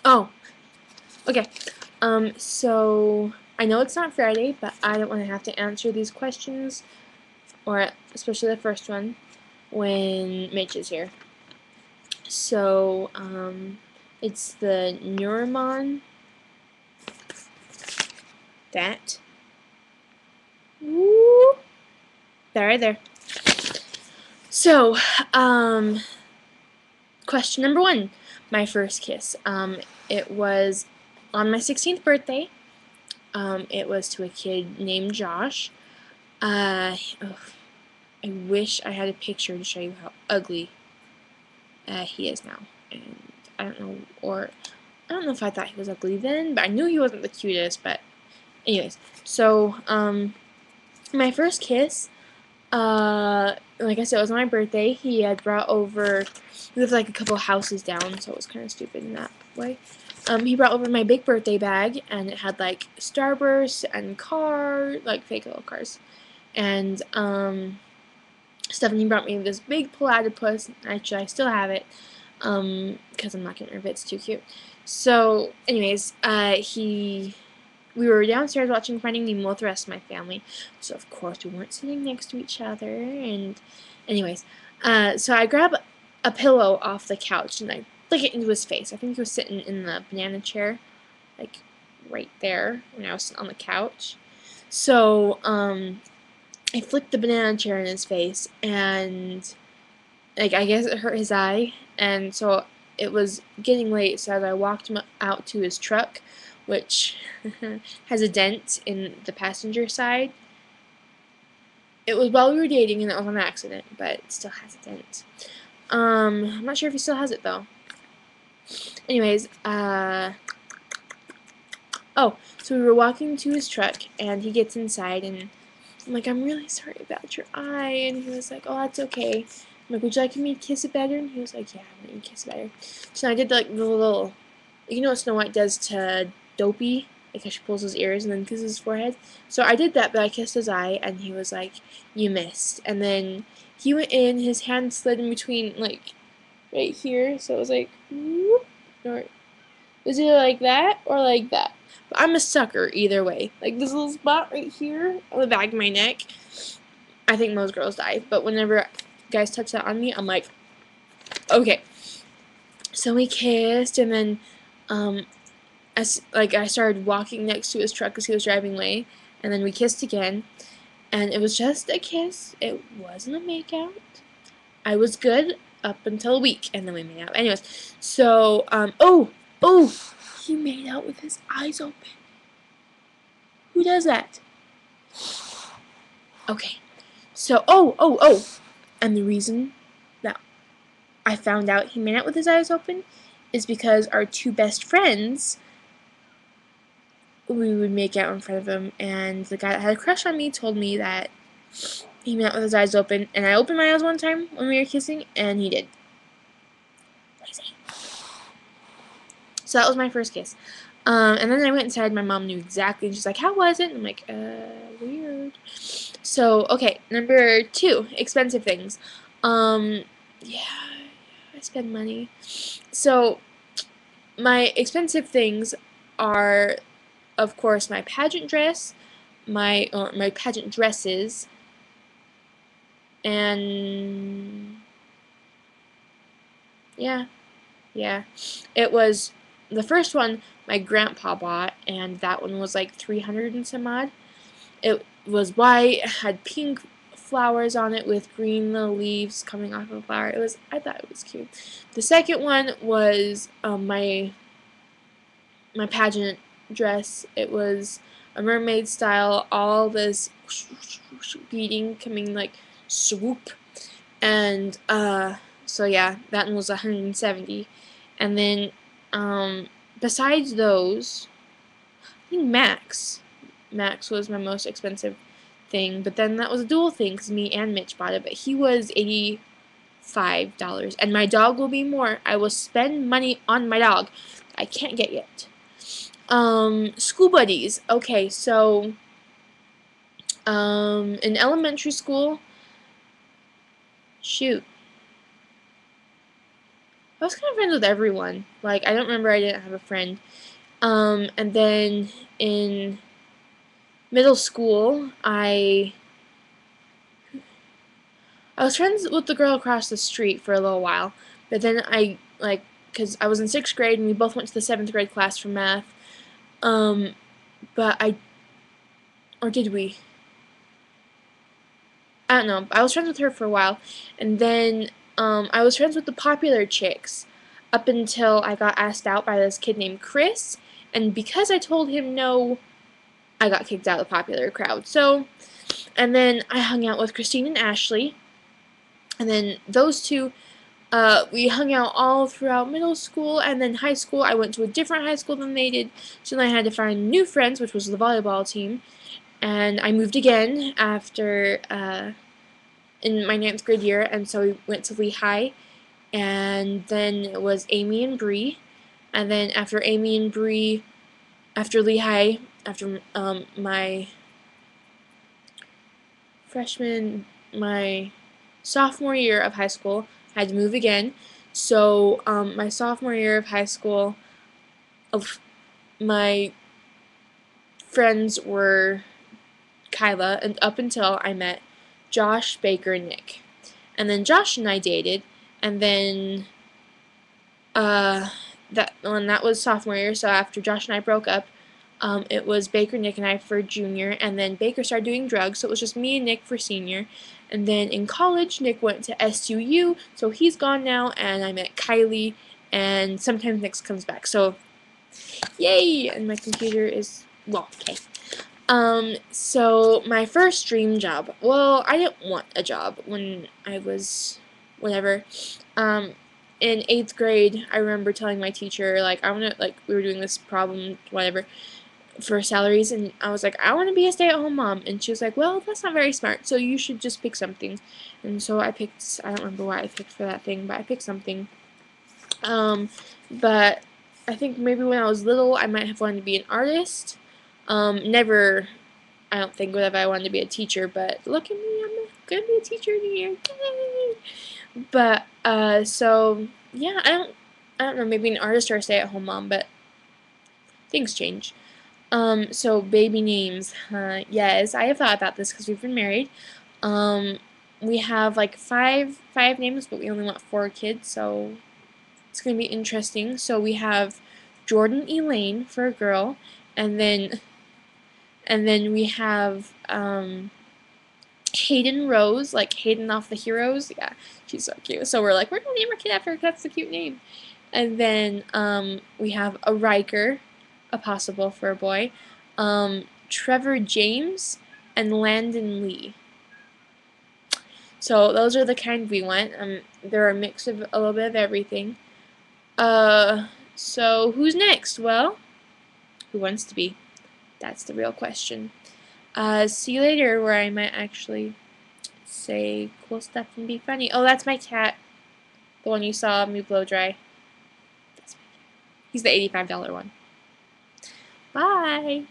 Oh, okay. So I know it's not Friday, but I don't want to have to answer these questions, or especially the first one, when Mitch is here. So, it's the NeRiMoN. That. Woo! There, right there. So, question number one. My first kiss. It was on my 16th birthday. It was to a kid named Josh. I wish I had a picture to show you how ugly he is now. And I don't know if I thought he was ugly then, but I knew he wasn't the cutest. But anyways, so my first kiss, like I said, it was on my birthday. He had brought over. We lived like a couple houses down, so it was kind of stupid in that way. He brought over my big birthday bag, and it had like Starburst and like fake little cars, and Stephanie brought me this big platypus. Actually, I still have it, because I'm not getting rid of it. It's too cute. So, anyways, we were downstairs watching Finding Nemo with the rest of my family. So, of course, we weren't sitting next to each other. And, anyways, so I grab a pillow off the couch and I flick it into his face. I think he was sitting in the banana chair, like right there when I was sitting on the couch. So, I flicked the banana chair in his face, and like I guess it hurt his eye, and so it was getting late. So as I walked him out to his truck, which has a dent in the passenger side. It was while we were dating, and it was an accident, but it still has a dent. I'm not sure if he still has it though. Anyways, oh, so we were walking to his truck, and he gets inside, and I'm like, I'm really sorry about your eye. And he was like, oh, that's okay. I'm like, would you like me to kiss it better? And he was like, yeah, I'm going to kiss it better. So I did like the little, you know what Snow White does to Dopey? Like how she pulls his ears and then kisses his forehead. So I did that, but I kissed his eye, and he was like, you missed. And then he went in, his hand slid in between, like, right here. So it was like, whoop, or it was either like that or like that. But I'm a sucker either way. Like this little spot right here on the back of my neck, I think most girls die. But whenever guys touch that on me, I'm like, okay. So we kissed, and then I started walking next to his truck because he was driving away, and then we kissed again, and it was just a kiss. It wasn't a makeout. I was good up until a week, and then we made out. Anyways, so oh, he made out with his eyes open. Who does that? Okay. So, and the reason that I found out he made out with his eyes open is because our two best friends, we would make out in front of him, and the guy that had a crush on me told me that he made out with his eyes open, and I opened my eyes one time when we were kissing, and he did. Crazy. So that was my first kiss. And then I went inside, my mom knew exactly, and she's like, how was it? And I'm like, weird. So, okay, number 2, expensive things. Yeah, I spend money. So, my expensive things are, of course, my pageant dress, my pageant dresses, and yeah. It was the first one my grandpa bought, and that one was like 300 and some odd. It was white, had pink flowers on it with green little leaves coming off of the flower. I thought it was cute. The second one was my pageant dress. It was a mermaid style, all this beading coming like swoop, and so yeah, that one was 170. And then besides those, I think Max was my most expensive thing, but then that was a dual thing because me and Mitch bought it, but he was $85, and my dog will be more. I will spend money on my dog. I can't get yet. School buddies. Okay, so in elementary school, shoot, I was kind of friends with everyone. Like, I don't remember I didn't have a friend. And then in middle school, I was friends with the girl across the street for a little while, but then because I was in 6th grade and we both went to the 7th grade class for math. Um, but or did we? I don't know. I was friends with her for a while, and then I was friends with the popular chicks up until I got asked out by this kid named Chris, and because I told him no, I got kicked out of the popular crowd. So, and then I hung out with Christine and Ashley, and then those two, we hung out all throughout middle school, and then high school. I went to a different high school than they did, so then I had to find new friends, which was the volleyball team, and I moved again after in my 9th grade year, and so we went to Lehigh, and then it was Amy and Bree, and then after Amy and Bree, after Lehigh, after my my sophomore year of high school, I had to move again. So my sophomore year of high school, of my friends were Kyla, and up until I met Josh, Baker, and Nick. And then Josh and I dated, and then that was sophomore year. So after Josh and I broke up, it was Baker, Nick, and I for junior, and then Baker started doing drugs, so it was just me and Nick for senior. And then in college, Nick went to SUU, so he's gone now, and I met Kylie, and sometimes Nick comes back. So, yay! And my computer is, well, okay. So my first dream job. Well, I didn't want a job when I was, whatever. In 8th grade, I remember telling my teacher, like, I want to, like, we were doing this problem, whatever, for salaries, and I was like, I want to be a stay-at-home mom, and she was like, well, that's not very smart, so you should just pick something. And so I picked, I don't remember why I picked for that thing, but I picked something. But I think maybe when I was little, I might have wanted to be an artist. Never, I don't think, would I wanted to be a teacher, but look at me, I'm gonna be a teacher in a year. But, so, yeah, I don't know, maybe an artist or a stay-at-home mom, but things change. So baby names. Yes, I have thought about this because we've been married. Um, we have like five names, but we only want 4 kids, so it's gonna be interesting. So we have Jordan Elaine for a girl, and then we have Hayden Rose, like Hayden off the Heroes. Yeah, she's so cute. So we're like, we're gonna name our kid after her. That's a cute name. And then we have a Riker, a possible for a boy, Trevor James, and Landon Lee. So those are the kind we want. They're a mix of a little bit of everything. So who's next? Well, who wants to be? That's the real question. See you later, where I might actually say cool stuff and be funny. Oh, that's my cat. The one you saw me blow dry. That's my cat. He's the $85 one. Bye!